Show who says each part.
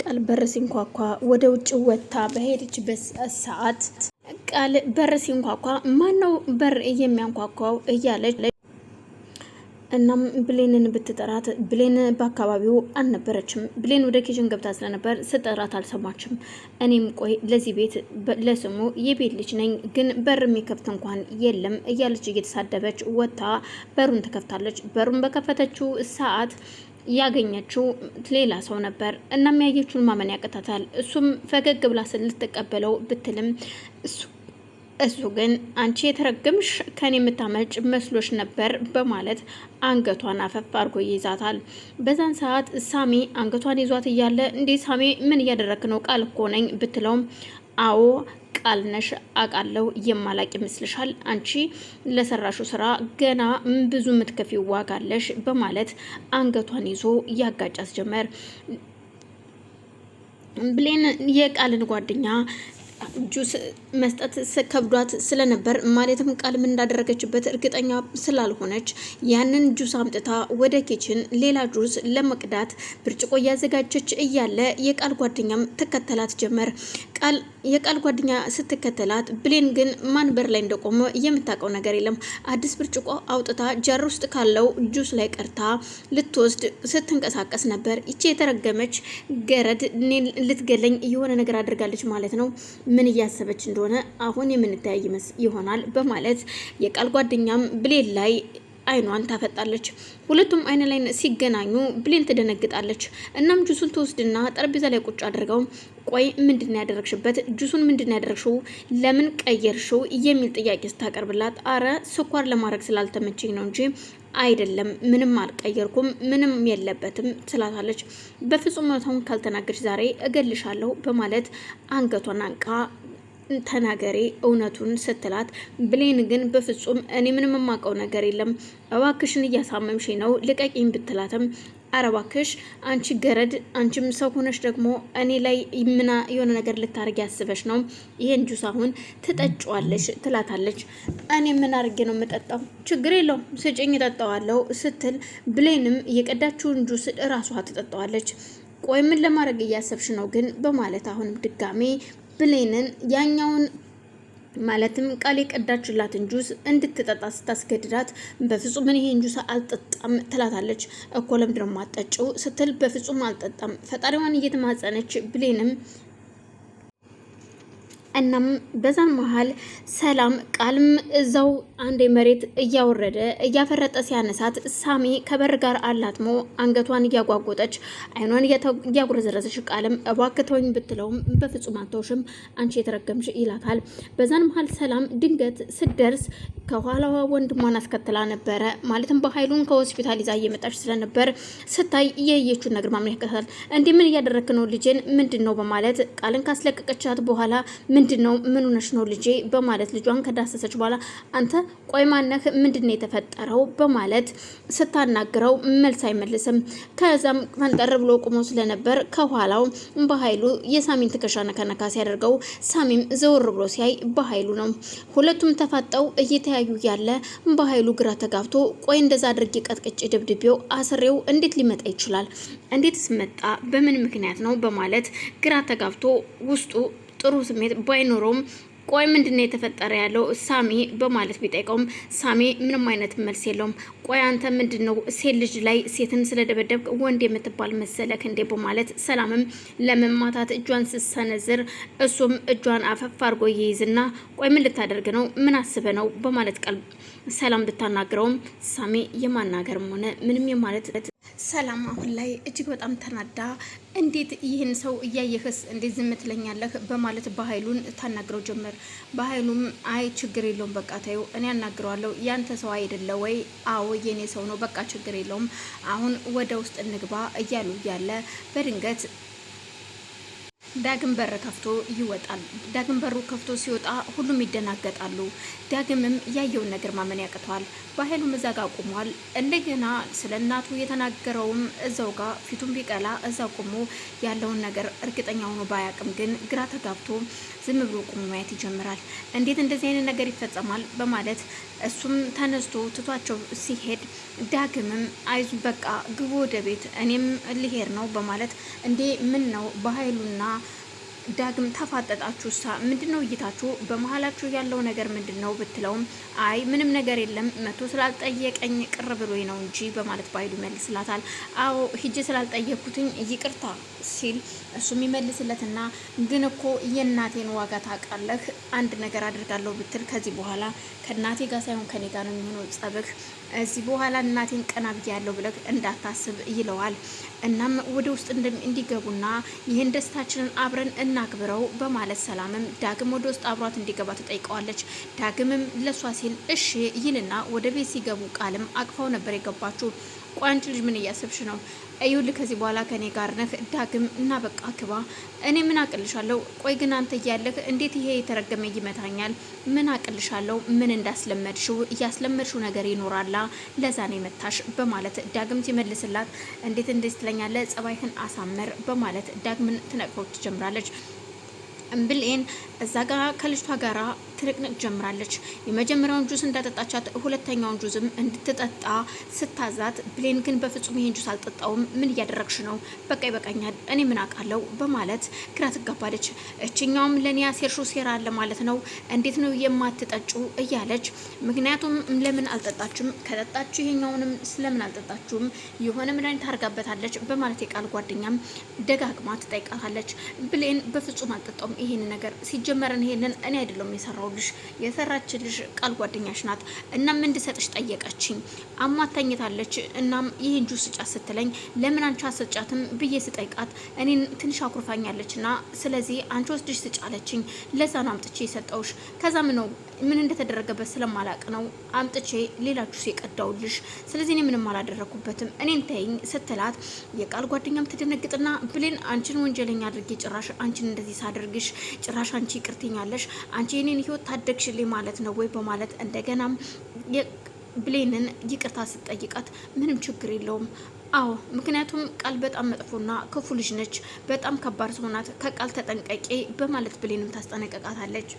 Speaker 1: ቃል በር ሲንኳኳ ወደ ውጭ ወጥታ በሄደችበት ሰዓት ቃል በር ሲንኳኳ ማነው በር የሚያንኳኳው እያለች እናም ብሌንን ብትጠራት ብሌን በአካባቢው አልነበረችም። ብሌን ወደ ኪችን ገብታ ስለነበር ስጠራት አልሰማችም። እኔም ቆይ ለዚህ ቤት ለስሙ የቤት ልጅ ነኝ ግን በር የሚከፍት እንኳን የለም እያለች እየተሳደበች ወጥታ በሩን ትከፍታለች። በሩን በከፈተችው ሰዓት ያገኘችው ሌላ ሰው ነበር። እናም ያየችውን ማመን ያቅታታል። እሱም ፈገግ ብላ ልትቀበለው ብትልም እሱ ግን አንቺ የተረገምሽ ከኔ የምታመልጭ መስሎሽ ነበር በማለት አንገቷን አፈፍ አድርጎ ይይዛታል። በዛን ሰዓት ሳሚ አንገቷን ይዟት እያለ እንዴ ሳሚ ምን እያደረክ ነው? ቃል እኮ ነኝ ብትለውም አዎ ቃል ነሽ አውቃለሁ፣ የማላቅ ይመስልሻል? አንቺ ለሰራሹ ስራ ገና ብዙ ምትከፊው ዋጋ አለሽ በማለት አንገቷን ይዞ ያጋጫት ጀመር። ብሌን የቃልን ጓደኛ ጁስ መስጠት ከብዷት ስለነበር ማለትም ቃል ምን እንዳደረገችበት እርግጠኛ ስላልሆነች ያንን ጁስ አምጥታ ወደ ኪችን ሌላ ጁስ ለመቅዳት ብርጭቆ እያዘጋጀች እያለ የቃል ጓደኛም ትከተላት ጀመር። የቃል ጓደኛ ስትከተላት ብሌን ግን ማን በር ላይ እንደቆመ የምታውቀው ነገር የለም። አዲስ ብርጭቆ አውጥታ ጃር ውስጥ ካለው ጁስ ላይ ቀርታ ልትወስድ ስትንቀሳቀስ ነበር። ይቺ የተረገመች ገረድ ልትገለኝ የሆነ ነገር አድርጋለች ማለት ነው። ምን እያሰበች እንደሆነ አሁን የምንተያይ ይሆናል በማለት የቃል ጓደኛም ብሌን ላይ አይኗን ታፈጣለች። ሁለቱም አይን ላይ ሲገናኙ ብሌን ትደነግጣለች። እናም ጁሱን ትወስድና ጠረጴዛ ላይ ቁጭ አድርገው ቆይ ምንድነው ያደረግሽበት? ጁሱን ምንድነው ያደረግሽው? ለምን ቀየርሽው? የሚል ጥያቄ ስታቀርብላት አረ ስኳር ለማድረግ ስላልተመቸኝ ነው እንጂ አይደለም፣ ምንም አልቀየርኩም፣ ምንም የለበትም ትላታለች። በፍጹም እውነታውን ካልተናገርሽ ዛሬ እገልሻለሁ በማለት አንገቷን አንቃ ተናገሬ እውነቱን ስትላት ብሌን ግን በፍጹም እኔ ምንም የማውቀው ነገር የለም እባክሽን እያሳመምሽ ነው ልቀቂኝ ብትላትም ኧረ እባክሽ አንቺ ገረድ አንቺም ሰው ሆነሽ ደግሞ እኔ ላይ ምና የሆነ ነገር ልታርጊ ያስበሽ ነው ይሄን ጁስ አሁን ትጠጪዋለሽ ትላታለች። እኔ ምን አርጌ ነው የምጠጣው? ችግር የለውም ስጭኝ እጠጣዋለሁ ስትል ብሌንም የቀዳችውን ጁስ እራሷ ትጠጣዋለች። ቆይ ምን ለማድረግ እያሰብሽ ነው ግን በማለት አሁንም ድጋሜ ብሌንን ያኛውን ማለትም ቃል የቀዳችላትን ጁስ እንድትጠጣ ስታስገድዳት በፍጹም ምን ይሄን ጁስ አልጠጣም ትላታለች። እኮ ለምንድነው የማትጠጪው ስትል በፍጹም አልጠጣም ፈጣሪዋን እየተማጸነች ብሌንም እናም በዛን መሃል ሰላም ቃልም እዛው አንዴ መሬት እያወረደ እያፈረጠ ሲያነሳት ሳሚ ከበር ጋር አላትሞ አንገቷን እያጓጎጠች አይኗን እያጉረዘረዘች ቃልም እባክተውኝ ብትለውም በፍጹም አትተውሽም አንቺ የተረገምሽ ይላታል። በዛን መሃል ሰላም ድንገት ስትደርስ ከኋላዋ ወንድሟን አስከትላ ነበረ። ማለትም በኃይሉን ከሆስፒታል ይዛ እየመጣች ስለነበር ስታይ እየየቹን ነገር ማምን ያከታል። እንዴ ምን እያደረክ ነው ልጄን ምንድነው በማለት ቃልን ካስለቀቀቻት በኋላ ምንድነው ምን ሆነሽ ነው ልጄ በማለት ልጇን ከዳሰሰች በኋላ አንተ ቆይ ማነህ ምንድነው የተፈጠረው በማለት ስታናግረው መልስ አይመልስም። ከዛም ፈንጠር ብሎ ቆሞ ስለነበር ከኋላው በኃይሉ የሳሚን ትከሻ ነካነካ ሲያደርገው ሳሚም ዘወር ብሎ ሲያይ በኃይሉ ነው። ሁለቱም ተፋጠው እየተያዩ ያለ በኃይሉ ግራ ተጋብቶ ቆይ እንደዛ አድርጌ ቀጥቅጬ ደብድቤው አስሬው እንዴት ሊመጣ ይችላል? እንዴትስ መጣ? በምን ምክንያት ነው? በማለት ግራ ተጋብቶ ውስጡ ጥሩ ስሜት ባይኖረውም ቆይ ምንድነው የተፈጠረ ያለው ሳሚ በማለት ቢጠይቀውም ሳሚ ምንም አይነት መልስ የለውም። ቆይ አንተ ምንድነው ሴት ልጅ ላይ ሴትን ስለደበደብክ ወንድ የምትባል መሰለክ እንዴ በማለት ሰላምም ለመማታት እጇን ስትሰነዝር እሱም እጇን አፈፍ አድርጎ ይይዝና ቆይ ምን ልታደርግ ነው? ምን አስበ ነው? በማለት ቀልብ ሰላም ብታናግረውም ሳሚ የማናገርም ሆነ ምንም የማለት ሰላም አሁን ላይ እጅግ በጣም ተናዳ እንዴት ይህን ሰው እያየህስ እንዴት ዝም ትለኛለህ በማለት በኃይሉን ታናግረው ጀመር። በኃይሉም አይ ችግር የለውም በቃ ተይው እኔ አናግረዋለሁ ያንተ ሰው አይደለ ወይ? አዎ የኔ ሰው ነው በቃ ችግር የለውም አሁን ወደ ውስጥ እንግባ እያሉ እያለ በድንገት ዳግም በር ከፍቶ ይወጣል። ዳግም በሩ ከፍቶ ሲወጣ ሁሉም ይደናገጣሉ። ዳግምም ያየውን ነገር ማመን ያቅተዋል። በኃይሉም እዛ ጋር ቆሟል። እንደገና ስለ እናቱ የተናገረውም እዛው ጋር ፊቱን ቢቀላ እዛ ቆሞ ያለውን ነገር እርግጠኛ ሆኖ ባያቅም ግን ግራ ተጋብቶ ዝም ብሎ ቆሞ ማየት ይጀምራል። እንዴት እንደዚህ አይነት ነገር ይፈጸማል በማለት እሱም ተነስቶ ትቷቸው ሲሄድ ዳግምም አይዙ በቃ ግቡ ወደ ቤት እኔም ልሄድ ነው በማለት እንዴ ምን ነው በኃይሉና ዳግም ተፋጠጣችሁ? ምንድነው እይታችሁ? በመሀላችሁ ያለው ነገር ምንድነው ብትለውም አይ ምንም ነገር የለም መቶ ስላልጠየቀኝ ቅር ብሎኝ ነው እንጂ በማለት በኃይሉ ይመልስላታል። አዎ ሂጄ ስላልጠየኩትኝ ይቅርታ ሲል እሱም ይመልስለትና ግን እኮ የእናቴን ዋጋ ታውቃለህ፣ አንድ ነገር አድርጋለሁ ብትል ከዚህ በኋላ ከእናቴ ጋር ሳይሆን ከኔ ጋር ነው የሚሆነው ጸብህ፣ እዚህ በኋላ እናቴን ቀና ብያለሁ ብለህ እንዳታስብ ይለዋል። እናም ወደ ውስጥ እንዲገቡና ይህን ደስታችንን አብረን እናክብረው በማለት ሰላምም ዳግም ወደ ውስጥ አብሯት እንዲገባ ትጠይቀዋለች። ዳግምም ለሷ ሲል እሺ ይልና ወደ ቤት ሲገቡ ቃልም አቅፋው ነበር የገባችው። ቆይ አንቺ ልጅ ምን እያሰብሽ ነው? እዩልህ ከዚህ በኋላ ከኔ ጋር ነህ ዳግም እና በቃ ክባ እኔ ምን አቅልሻለሁ? ቆይ ግን አንተ እያለህ እንዴት ይሄ የተረገመ ይመታኛል? ምን አቅልሻለሁ? ምን እንዳስለመድሽው እያስለመድሽው ነገር ይኖራላ ለዛ ነው የመታሽ በማለት ዳግም ሲመልስላት እንዴት እንደዚህ ትለኛለህ? ጸባይህን አሳመር በማለት ዳግምን ትነቅፈው ትጀምራለች። ብሌን እዛ ጋር ከልጅቷ ጋራ ትንቅንቅ ጀምራለች። የመጀመሪያውን ጁስ እንዳጠጣቻት ሁለተኛውን ጁስም እንድትጠጣ ስታዛት፣ ብሌን ግን በፍጹም ይሄን ጁስ አልጠጣውም፣ ምን እያደረግሽ ነው? በቃ ይበቃኛል፣ እኔ ምን አውቃለሁ በማለት ግራ ትጋባለች። እችኛውም ለኔ ያሴርሹ ሴራ አለ ማለት ነው፣ እንዴት ነው የማትጠጩ እያለች ምክንያቱም ለምን አልጠጣችም? ከጠጣችሁ ይሄኛውንም ስለምን አልጠጣችሁም? የሆነ መድኃኒት አርጋበታለች በማለት የቃል ጓደኛም ደጋግማ ትጠይቃታለች። ብሌን በፍጹም አልጠጣውም ይሄን ነገር ሲጀመረን ይሄንን እኔ አይደለም የሰራውልሽ የሰራችልሽ ቃል ጓደኛሽ ናት። እናም እንድሰጥሽ ጠየቀችኝ አማታኝታለች። እናም ይሄን ጁስ ስጫት ስትለኝ ለምን አንቺ አሰጫትም ብዬ ስጠይቃት እኔን ትንሽ አኩርፋኛለችና ስለዚህ አንቺ ወስድሽ ስጫለችኝ። ለዛ ነው አምጥቼ የሰጠውሽ። ከዛ ምን እንደተደረገበት ስለማላቅ ነው አምጥቼ ሌላ ጁስ የቀዳውልሽ። ስለዚህ እኔ ምንም አላደረኩበትም እኔን ተይኝ ስትላት የቃል ጓደኛም ትደነግጥና ብሌን አንቺን ወንጀለኛ አድርጌ ጭራሽ አንቺን እንደዚህ ሳደርግሽ ጭራሽ አንቺ ይቅርትኛለሽ አንቺ የኔን ህይወት ታደግሽልኝ ማለት ነው ወይ በማለት እንደገናም ብሌንን ይቅርታ ስትጠይቃት ምንም ችግር የለውም አዎ ምክንያቱም ቃል በጣም መጥፎና ክፉ ልጅ ነች፣ በጣም ከባድ ሰው ናት፣ ከቃል ተጠንቀቂ በማለት ብሌንም ታስጠነቀቃታለች።